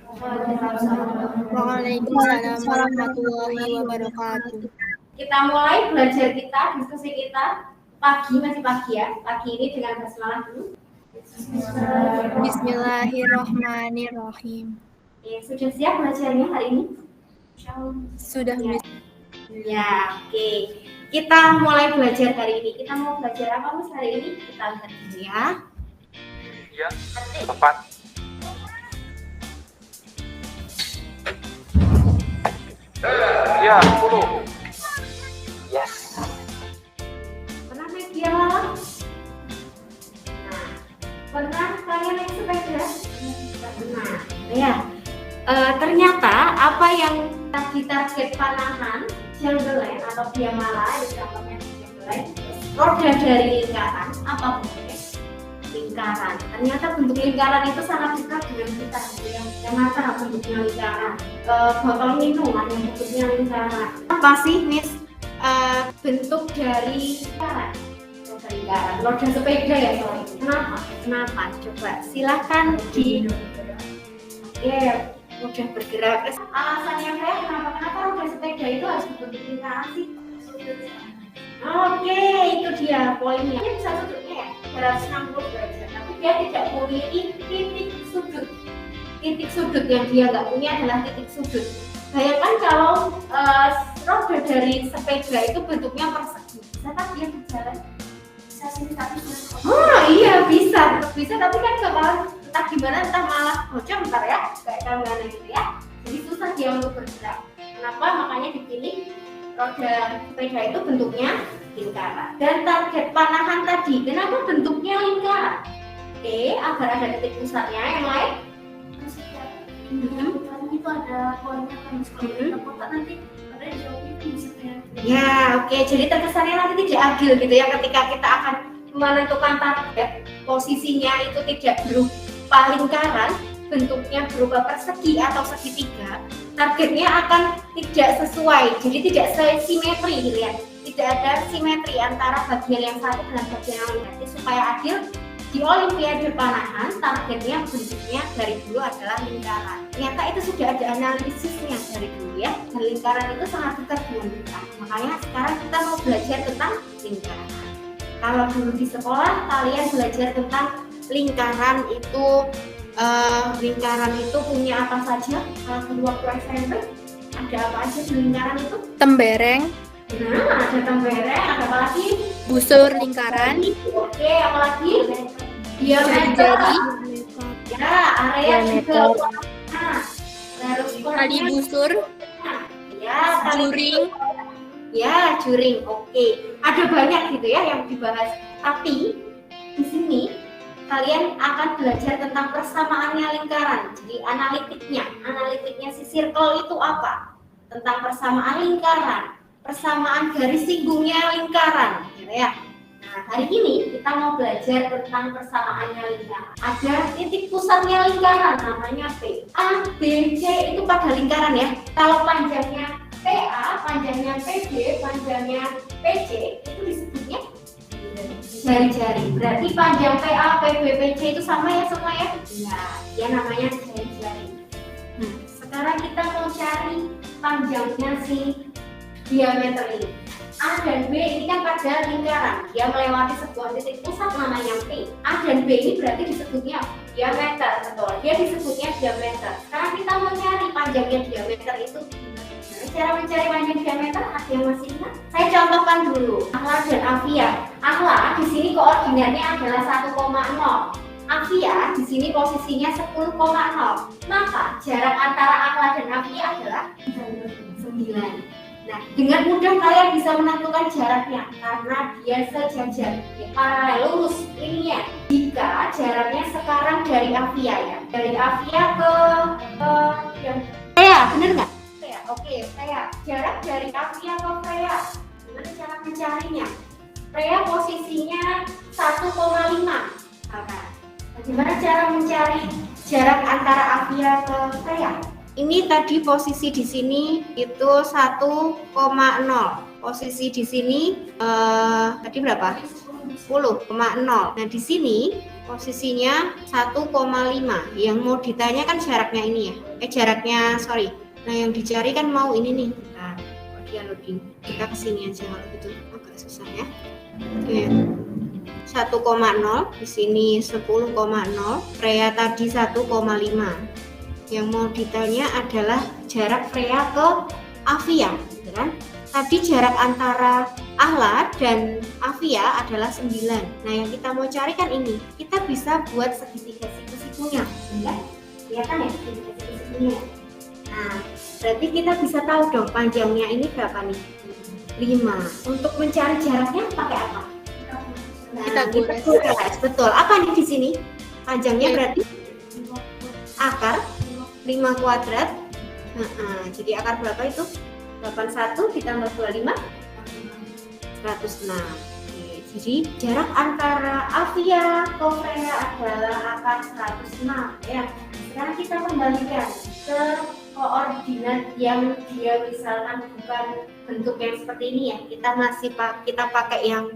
Waalaikumsalam warahmatullahi wabarakatuh. Kita mulai belajar kita, diskusi kita masih pagi ya. Pagi ini dengan basmalah dulu. Bismillahirrahmanirrahim. Sudah siap belajarnya hari ini? Sudah. Ya, oke. Kita mulai belajar hari ini. Kita mau belajar apa Mas hari ini? Kita lihat dulu ya. Ya, tepat. Ya, 10. Yes. Pernah naik dia malam? Pernah kalian naik sepeda? Pernah. Ya. Ternyata apa yang tadi target panahan jambelain atau biamala itu contohnya jambelain, roda dari lingkaran apa bentuknya? Lingkaran. Ternyata bentuk lingkaran itu sangat dekat dengan kita. Yang mata bentuknya lingkaran. Botol minuman yang bentuknya lingkaran. Apa sih Miss bentuk dari lingkaran? Roda sepeda ya sorry. Kenapa? Coba silakan di mudah bergerak. Alasannya kenapa roda sepeda itu harus berbentuk lingkaran sih? Oke, itu dia poinnya. Ini bisa sudutnya ya 360 derajat, tapi dia tidak memiliki titik sudut. Titik sudut yang dia nggak punya adalah titik sudut. Bayangkan kalau roda dari sepeda itu bentuknya persegi, bisa tak dia berjalan? Bisa sih, tapi iya bisa, tapi kan bakalan entah gimana, entah malah bocor ntar ya, kayak kamu gitu ya. Jadi susah dia untuk bergerak. Kenapa? Makanya dipilih roda sepeda itu bentuknya lingkaran. Dan target panahan tadi, kenapa bentuknya lingkaran? Oke, agar ada titik pusatnya. Yang lain? Itu ada poinnya kan, kalau kita kotak nanti ada jauhnya pusatnya. Ya, oke. Jadi terkesannya nanti tidak adil gitu ya ketika kita akan menentukan target, posisinya itu tidak berupa lingkaran, bentuknya berupa persegi atau segitiga, targetnya akan tidak sesuai, jadi tidak simetri gitu ya, tidak ada simetri antara bagian yang satu dengan bagian yang lain. Jadi supaya adil, di Olimpiade panahan targetnya bentuknya dari dulu adalah lingkaran. Ternyata itu sudah ada analisisnya dari dulu ya, dan lingkaran itu sangat dekat dengan kita. Makanya sekarang kita mau belajar tentang lingkaran. Kalau dulu di sekolah kalian belajar tentang lingkaran itu punya apa saja? Kalau di waktu SMP ada apa aja di lingkaran itu? Tembereng. Nah, ada tembereng, ada apa lagi? Busur lingkaran. Oke, apa lagi? Diameter. Ya, area juga. Nah, terus Tadi busur. Ya, juring. Ya, juring. Oke. Ada banyak gitu ya yang dibahas. Tapi di sini kalian akan belajar tentang persamaannya lingkaran. Jadi analitiknya si circle itu apa? Tentang persamaan lingkaran, persamaan garis singgungnya lingkaran, gitu ya. Nah, hari ini kita mau belajar tentang persamaannya lingkaran. Ada titik pusatnya lingkaran, namanya P. A, B, C itu pada lingkaran ya. Kalau panjangnya PA, panjangnya PB, panjangnya PC itu disebutnya jari-jari. Berarti panjang PA, PB, PC itu sama ya semua ya? Iya, dia namanya jari-jari. Nah, sekarang kita mau cari panjangnya si diameter ini. A dan B ini kan pada lingkaran, dia melewati sebuah titik pusat namanya P. A dan B ini berarti disebutnya diameter, betul? Dia disebutnya diameter. Sekarang kita mau cari panjangnya diameter itu. Cara mencari panjang diameter ada yang masih ingat? Saya contohkan dulu Ahla dan Afia. Ahla di sini koordinatnya adalah 1,0. Afia di sini posisinya 10,0. Maka jarak antara Ahla dan Afia adalah 9. Nah, dengan mudah kalian bisa menentukan jaraknya karena dia sejajar, paralel lurus linear. Jika jaraknya sekarang dari Afia ya, dari Afia ke yang benar nggak? Oke, Freya. Jarak dari Afia ke Freya. Gimana cara mencarinya? Freya posisinya 1,5. Bagaimana cara mencari jarak antara Afia ke Freya? Ini tadi posisi di sini itu 1,0. Posisi di sini tadi berapa? 10,0. Nah, di sini posisinya 1,5. Yang mau ditanya kan jaraknya ini ya. Nah, yang dicari kan mau ini nih. Nah, dia loading. Kita kesini aja kalau gitu. Agak susah ya. Oke. 1,0, di sini 10,0. Freya tadi 1,5. Yang mau ditanya adalah jarak Freya ke Avia, gitu kan? Tadi jarak antara Ahla dan Avia adalah 9. Nah, yang kita mau cari kan ini. Kita bisa buat segitiga siku-sikunya, ya. Kelihatan ya segitiga siku-sikunya. Nah, berarti kita bisa tahu dong panjangnya ini berapa nih? 5. Untuk mencari jaraknya pakai apa? Nah, Pitagoras. Betul. Apa nih di sini? Panjangnya berarti akar 5 kuadrat. Jadi akar berapa itu? 81 ditambah 25 106. Oke, jadi jarak antara Avia ke Freya adalah akar 106 ya. Sekarang kita kembalikan ke koordinat yang dia misalkan bukan bentuk yang seperti ini ya. Kita pakai yang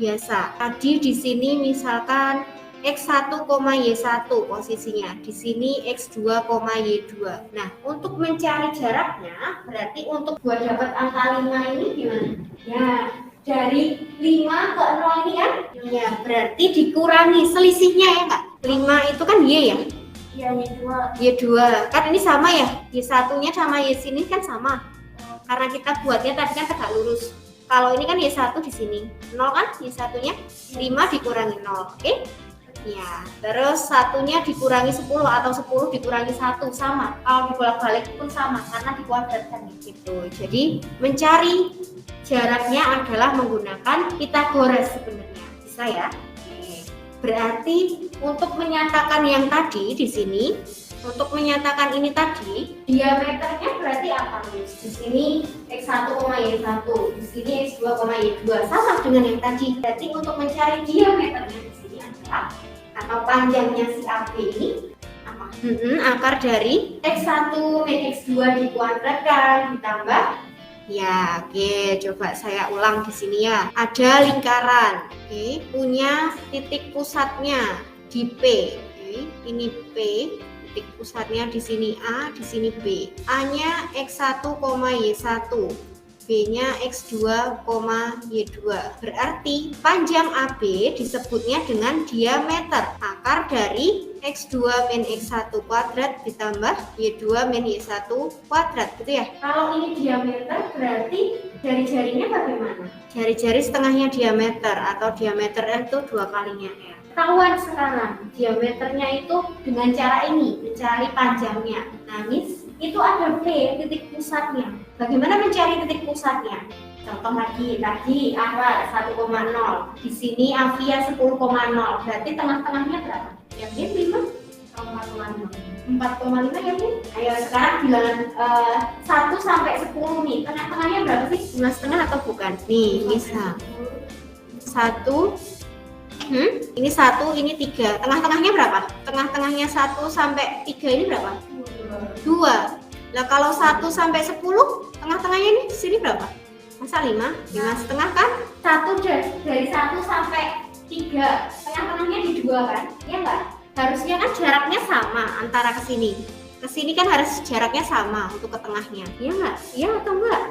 biasa. Tadi di sini misalkan X1, Y1 posisinya. Di sini X2, Y2. Nah, untuk mencari jaraknya berarti untuk buat dapat angka 5 ini gimana? Ya, dari 5 ke 0 ini kan? Ya, berarti dikurangi selisihnya ya enggak? 5 itu kan Y ya? Iya, Y2. Y2. Kan ini sama ya? Y1-nya sama Y sini kan sama. Karena kita buatnya tadi kan tegak lurus. Kalau ini kan Y1 di sini. 0 kan? Y1-nya 5 dikurangi 0. Oke? Ya, terus satunya dikurangi 10 atau 10 dikurangi 1 sama. Kalau dibolak-balik pun sama karena dikuadratkan gitu. Jadi mencari jaraknya adalah menggunakan Pitagoras sebenarnya. Bisa ya? Oke. Berarti untuk menyatakan yang tadi di sini, untuk menyatakan ini tadi, diameternya berarti apa, Miss? Di sini X1, Y1, di sini X2, Y2 sama dengan yang tadi. Berarti untuk mencari diameternya di sini adalah atau panjangnya si AB ini apa? Akar dari X1 min X2 dikuadratkan ditambah ya, oke, coba saya ulang di sini ya. Ada lingkaran, oke, punya titik pusatnya di P. Oke, ini P, titik pusatnya di sini A, di sini B. A-nya X1, Y1. B-nya X2, Y2. Berarti panjang AB disebutnya dengan diameter akar dari X2 min X1 kuadrat ditambah Y2 min Y1 kuadrat, gitu ya. Kalau ini diameter berarti jari-jarinya bagaimana? Jari-jari setengahnya diameter atau diameter itu 2 kalinya R. Ketahuan sekarang diameternya itu dengan cara ini, mencari panjangnya. Nah, Miss, itu ada P, titik pusatnya. Bagaimana mencari titik pusatnya? Contoh lagi, tadi Ahla 1,0. Di sini Avia 10,0. Berarti tengah-tengahnya berapa? Yang ini 5,5. 4,5 ya, Min? Ayo sekarang bilangan 1 sampai 10 nih. Tengah-tengahnya berapa sih? 5,5 atau bukan? Nih, bisa. 1 ini 1, ini 3. Tengah-tengahnya berapa? Tengah-tengahnya 1 sampai 3 ini berapa? 2. Lah kalau 1 sampai 10, tengah-tengahnya ini di sini berapa? Masa 5? 5,5 kan? 1 dari 1 sampai 3. Tengah-tengahnya di 2 kan? Iya enggak? Harusnya kan jaraknya sama antara ke sini. Ke sini kan harus jaraknya sama untuk ke tengahnya. Iya enggak? Iya atau enggak?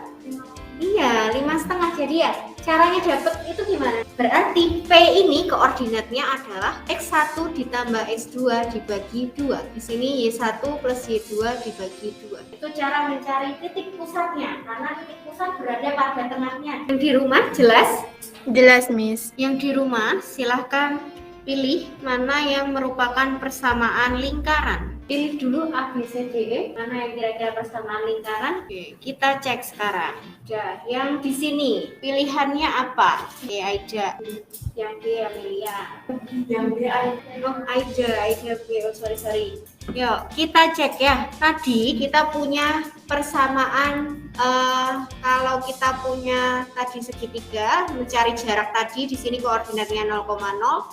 Iya, 5,5. Jadi ya, caranya dapet itu gimana? Berarti P ini koordinatnya adalah X1 ditambah X2 dibagi 2. Di sini Y1 plus Y2 dibagi 2. Itu cara mencari titik pusatnya, karena titik pusat berada pada tengahnya. Yang di rumah jelas? Jelas, Miss. Yang di rumah silahkan pilih mana yang merupakan persamaan lingkaran. Pilih dulu A, B, C, D, E, mana yang kira-kira persamaan lingkaran. Oke, kita cek sekarang. Ya, yang di sini pilihannya apa? E, Aida. Yang B, Amelia. Yang B, Aida B. Oh, sorry. Yuk, kita cek ya. Tadi kita punya persamaan. Kalau kita punya tadi segitiga, mencari jarak tadi, di sini koordinatnya 0,0,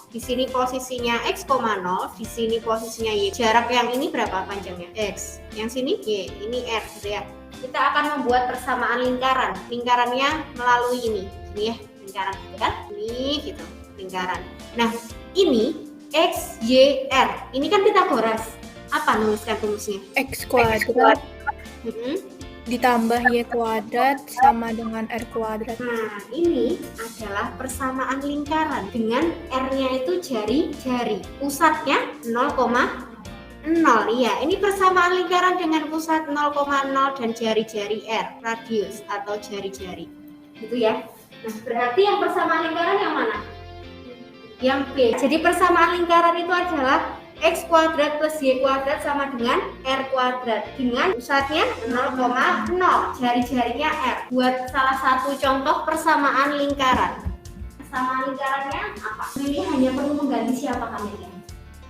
di sini posisinya X,0, di sini posisinya Y. Jarak yang ini berapa panjangnya? X. Yang sini Y, ini R gitu ya. Kita akan membuat persamaan lingkaran. Lingkarannya melalui ini ya, lingkaran gitu kan? Ini gitu. lingkaran. Nah, ini X, Y, R. Ini kan Pitagoras. Apa nuliskan rumusnya? X kuadrat Mm-mm. ditambah Y kuadrat sama dengan R kuadrat. Nah, ini adalah persamaan lingkaran dengan R-nya itu jari-jari. Pusatnya 0,0. Iya, ini persamaan lingkaran dengan pusat 0,0 dan jari-jari R, radius atau jari-jari. Gitu ya. Nah, berarti yang persamaan lingkaran yang mana? Yang B. Jadi persamaan lingkaran itu adalah X kuadrat plus Y kuadrat sama dengan R kuadrat dengan pusatnya 0,0, jari-jarinya R. Buat salah satu contoh persamaan lingkaran. Persamaan lingkarannya apa? Ini hanya perlu mengganti siapa kalian?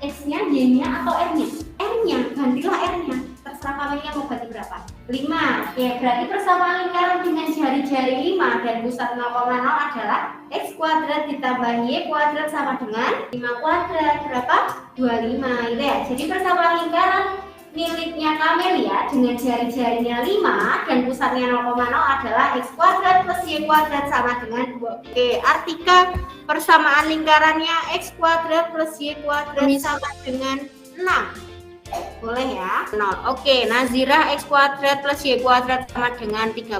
X-nya, Y-nya atau R-nya? R-nya, gantilah R-nya. Terserah kalian mau ganti berapa? 5. Ya, berarti persamaan lingkaran dengan jari-jari 5 dan pusat 0,0 adalah X kuadrat ditambah Y kuadrat sama dengan 5 kuadrat. Berapa? 25. Gitu ya. Jadi persamaan lingkaran miliknya Kamelia dengan jari-jarinya 5 dan pusatnya 0,0 adalah X kuadrat plus Y kuadrat sama dengan 2. Oke, artikel persamaan lingkarannya X kuadrat plus Y kuadrat sama dengan 6. Boleh ya? 0. Oke, Nazira X kuadrat plus Y kuadrat sama dengan 36.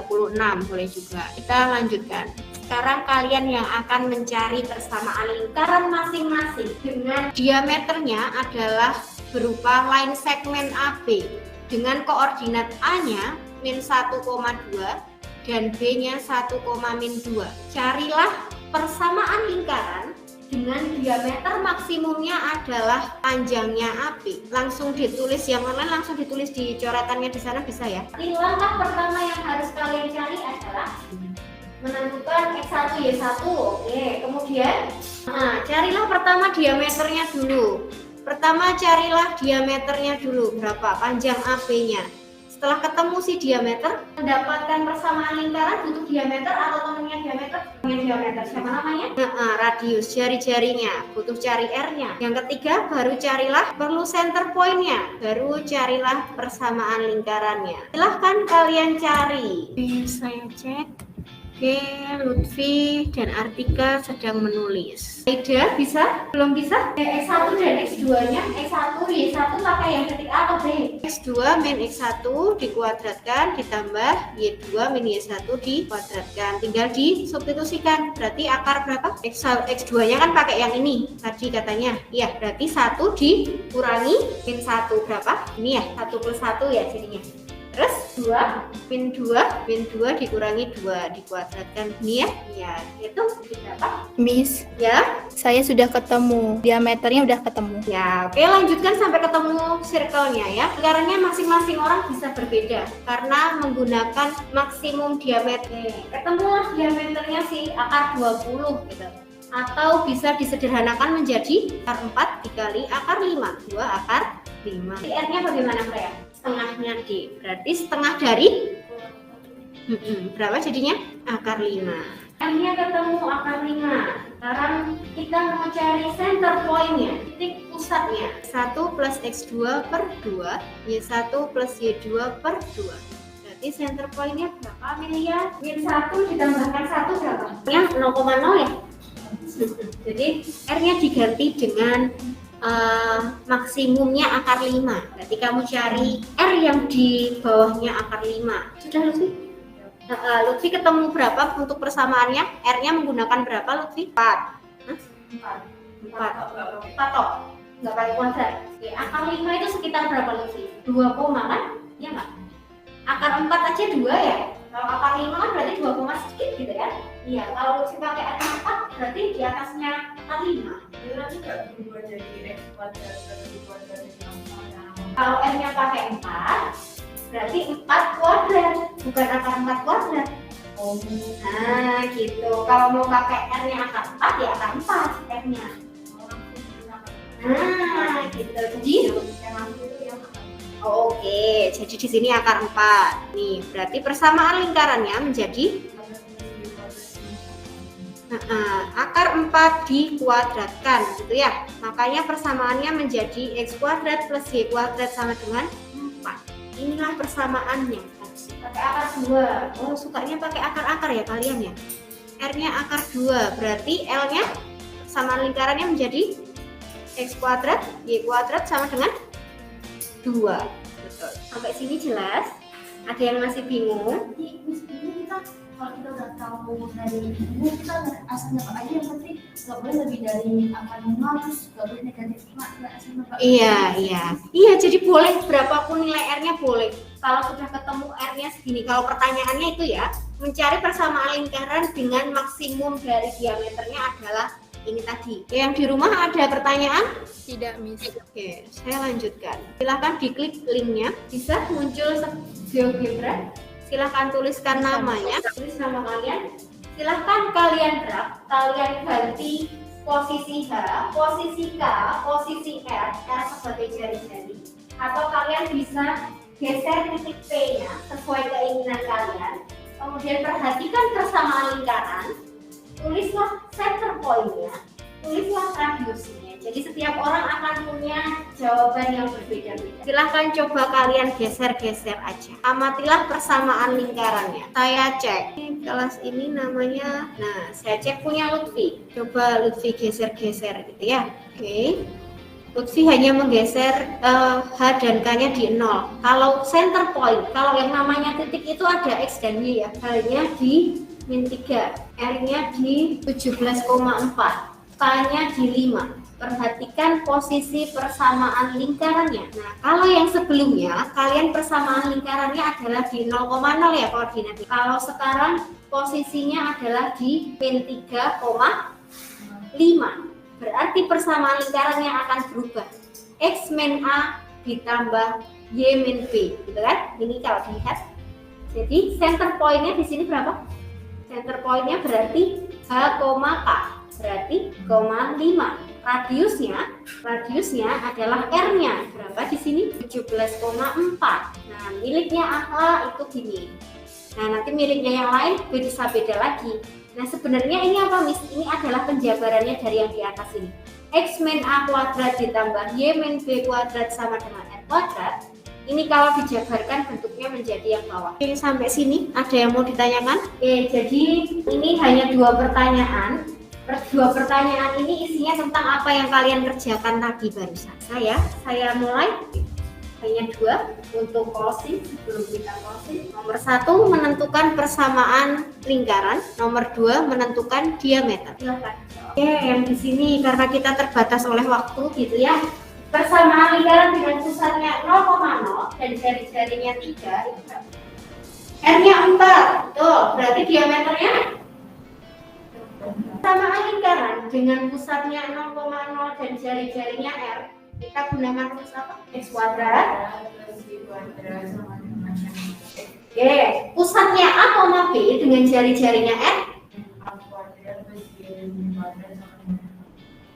Boleh juga. Kita lanjutkan. Sekarang kalian yang akan mencari persamaan lingkaran masing-masing dengan diameternya adalah berupa line segmen AB dengan koordinat A-nya min 1,2 dan B-nya 1,-2. Carilah persamaan lingkaran dengan diameter maksimumnya adalah panjangnya AB. Langsung ditulis, yang online langsung ditulis di coretannya di sana bisa ya. Langkah pertama yang harus kalian cari adalah menentukan X1 Y1. Oke, kemudian carilah pertama diameternya dulu. Pertama carilah diameternya dulu, berapa panjang AB-nya. Setelah ketemu si diameter, mendapatkan persamaan lingkaran butuh diameter atau temennya diameter? Diameter siapa namanya? Radius, jari-jarinya, butuh cari R-nya. Yang ketiga, baru carilah perlu center point-nya, baru carilah persamaan lingkarannya. Silahkan kalian cari. Saya cek. Oke, Lutfi dan Artika sedang menulis. Aida bisa? Belum bisa? X1 dan X2-nya, X1, Y1 pakai yang ketik A atau B? X2 min X1 dikuadratkan ditambah Y2 min Y1 dikuadratkan. Tinggal disubstitusikan. Berarti akar berapa? X2-nya kan pakai yang ini tadi katanya. Iya, berarti 1 dikurangi min 1 berapa? Ini ya, 1 plus 1 ya jadinya. Terus 2 min 2 dikurangi 2 dikuadratkan ini ya. Ya, itu berapa? Miss, Ya. saya sudah ketemu. Diameternya udah ketemu. Ya, oke, lanjutkan sampai ketemu circle-nya ya. Lingkarannya masing-masing orang bisa berbeda karena menggunakan maksimum diameter. Ketemulah diameternya si akar 20 gitu. Atau bisa disederhanakan menjadi akar 4 dikali akar 5. 2 akar 5. R-nya bagaimana, Freya? Setengahnya D. Berarti setengah dari berapa jadinya? Akar 5. M-nya ketemu akar 5. Sekarang kita mau cari center point-nya, titik pusatnya. 1 plus X2 per 2, Y1 plus Y2 per 2. Berarti center point-nya berapa, Amelia? Min 1 ditambahkan 1 berapa? Ya, 0,0 ya? Jadi R-nya diganti dengan maksimumnya akar 5. Berarti kamu cari R yang di bawahnya akar 5. Sudah, Lutfi? Lutfi ketemu berapa untuk persamaannya? R-nya menggunakan berapa, Lutfi? 4. 4 toh? Nggak pakai kuadrat. Ya, akar 5 itu sekitar berapa, Lutfi? 2 koma kan? Ya nggak? Akar 4 aja 2 ya? Kalau akar 5 kan berarti 2 koma sedikit gitu ya? Iya, kalau Lutfi pakai R 4 berarti di atasnya akar 5. Kalau R-nya pakai 4, berarti 4 kuadrat, bukan akar 4 kuadrat. Nah, gitu. Kalau mau pakai R-nya akar 4, ya akar 4 R-nya. Nah, gitu. Jadi, oke. Jadi di sini akar 4. Nih, berarti persamaan lingkarannya menjadi akar 4 dikuadratkan gitu ya. Makanya persamaannya menjadi X kuadrat plus Y kuadrat sama dengan 4. Inilah persamaannya. Pakai akar 2. Oh, sukanya pakai akar-akar ya kalian ya. R-nya akar 2, berarti L-nya persamaan lingkarannya menjadi X kuadrat, Y kuadrat sama dengan 2. Betul. Sampai sini jelas? Ada yang masih bingung? Ini kita kalau kita udah tahu dari ini kita asal nebak aja, yang penting nggak boleh lebih dari angka 5, terus nggak boleh negatif 5, nggak asal nebak. Iya, jadi boleh berapapun nilai R-nya boleh. Kalau sudah ketemu R-nya segini, kalau pertanyaannya itu ya, mencari persamaan lingkaran dengan maksimum dari diameternya adalah ini tadi. Yang di rumah ada pertanyaan? Tidak, Miss. Oke, saya lanjutkan. Silahkan diklik linknya, bisa muncul GeoGebra. Silahkan tuliskan namanya, tulis nama kalian. Silahkan kalian drag, kalian ganti posisi H, posisi K, posisi R sebagai jari-jari. Atau kalian bisa geser titik P-nya sesuai keinginan kalian. Kemudian perhatikan persamaan lingkaran. Tulislah center point-nya, tulislah radiusnya. Jadi setiap orang akan punya jawaban yang berbeda-beda. Silahkan coba kalian geser-geser aja. Amatilah persamaan lingkarannya. Saya cek. Kelas ini namanya, nah saya cek punya Lutfi. Coba Lutfi geser-geser gitu ya. Oke. Lutfi hanya menggeser H dan K-nya di 0. Kalau center point, kalau yang namanya titik itu ada X dan Y ya. H-nya di -3, R-nya di 17,4, K-nya di 5. Perhatikan posisi persamaan lingkarannya. Nah, kalau yang sebelumnya, kalian persamaan lingkarannya adalah di 0,0 ya koordinatnya. Kalau sekarang posisinya adalah di -3,5. Berarti persamaan lingkarannya akan berubah. X min A ditambah Y min B, gitu kan? Ini kalau dilihat. Jadi center point-nya di sini berapa? Center point-nya berarti H, K, berarti 5. Radiusnya adalah R-nya. Berapa di sini? 17,4. Nah, miliknya A itu gini. Nah, nanti miliknya yang lain bisa beda lagi. Nah, sebenarnya ini apa, Miss? Ini adalah penjabarannya dari yang di atas ini. X min A kuadrat ditambah Y min B kuadrat sama dengan R kuadrat. Ini kalau dijabarkan bentuknya menjadi yang bawah. Oke, sampai sini ada yang mau ditanyakan? Oke, jadi ini hanya 2 pertanyaan. 2 pertanyaan ini isinya tentang apa yang kalian kerjakan tadi barusan. Saya mulai. Hanya 2 untuk closing sebelum kita closing. Nomor 1 menentukan persamaan lingkaran. Nomor 2 menentukan diameter. Silakan. Oke, yang di sini karena kita terbatas oleh waktu gitu ya. Persamaan lingkaran dengan pusatnya 0,0 dan jari-jarinya 3 itu berapa? R-nya 4, betul. Berarti diameternya? Persamaan lingkaran dengan pusatnya 0,0 dan jari-jarinya R, kita gunakan rumus apa? X kuadrat plus Y kuadrat sama dengan Oke, pusatnya A, B dengan jari-jarinya R? A kuadrat plus Y kuadrat sama dengan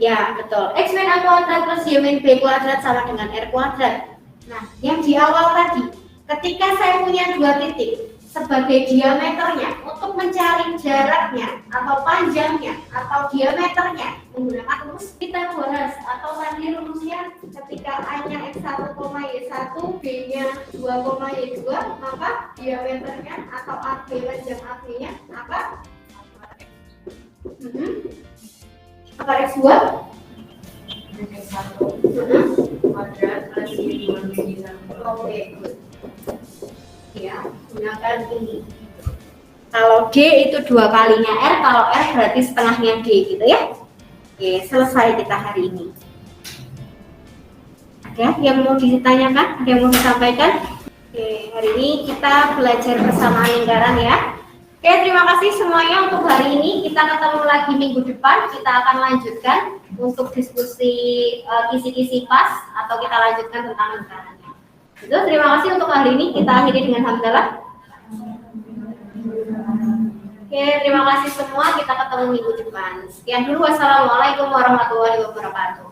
Ya, betul. X min A kuadrat plus Y min B kuadrat sama dengan R kuadrat. Nah, yang di awal tadi, ketika saya punya 2 titik sebagai diameternya, untuk mencari jaraknya atau panjangnya atau diameternya menggunakan rumus kita bahas, atau tadi rumusnya ketika A-nya X1, Y1, B-nya 2, Y2, maka diameternya atau AB panjang AB-nya apa? Apa X2? X1 kuadrat plus Y kuadrat. Oke, good. Ya, gunakan ini. Kalau D itu 2 kalinya R, kalau R berarti setengahnya D gitu ya. Oke, selesai kita hari ini. Ada yang mau ditanyakan? Ada yang mau disampaikan? Oke, hari ini kita belajar persamaan lingkaran ya. Oke, terima kasih semuanya untuk hari ini. Kita ketemu lagi minggu depan. Kita akan lanjutkan untuk diskusi kisi-kisi pas, atau kita lanjutkan tentang lingkarannya. Itu, terima kasih untuk hari ini. Kita akhiri dengan hamdalah. Oke, terima kasih semua. Kita ketemu minggu depan. Sekian dulu. Wassalamualaikum warahmatullahi wabarakatuh.